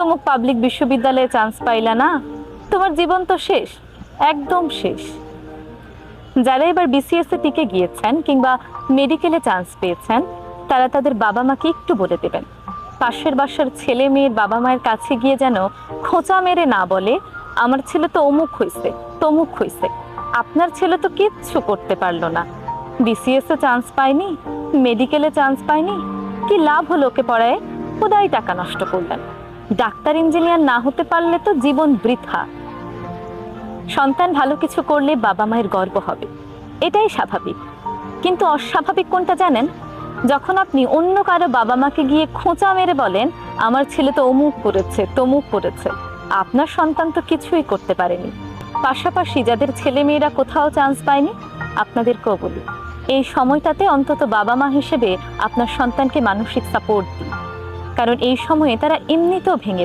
অমুক পাবলিক বিশ্ববিদ্যালয়ে চান্স পাইলা না, তোমার জীবন তো শেষ, একদম শেষ। যারা এবার বিসিএস এ টিকে গিয়েছেন কিংবা মেডিকেলে চান্স পেয়েছেন, তারা তাদের বাবা মাকে একটু বলে দেবেন, পাশের বাসার ছেলে মেয়ের বাবা মায়ের কাছে গিয়ে যেন খোঁচা মেরে না বলে আমার ছেলে তো অমুক হয়েছে, তমুক হয়েছে। আপনার ছেলে তো কিচ্ছু করতে পারলো না, বিসিএস এ চান্স পায়নি, মেডিকেলে চান্স পায়নি, কি লাভ হলো ওকে পড়ায়? খোদাই টাকা নষ্ট করলেন। ডাক্তার ইঞ্জিনিয়ার না হতে পারলে তো জীবন বৃথা। সন্তান ভালো কিছু করলে বাবা মায়ের গর্ব হবে, এটাই স্বাভাবিক। কিন্তু অস্বাভাবিক কোনটা জানেন? যখন আপনি অন্য কারো বাবা মাকে গিয়ে খোঁচা মেরে বলেন আমার ছেলে তো অমুক করেছে, তমুক করেছে। আপনার সন্তান তো কিছুই করতে পারেনি। পাশাপাশি যাদের ছেলে মেয়েরা কোথাও চান্স পায়নি, আপনাদেরকেও বলি, এই সময়টাতে অন্তত বাবা মা হিসেবে আপনার সন্তানকে মানসিক সাপোর্ট দিন, কারণ এই সময়ে তারা এমনিতেও ভেঙে পড়ে।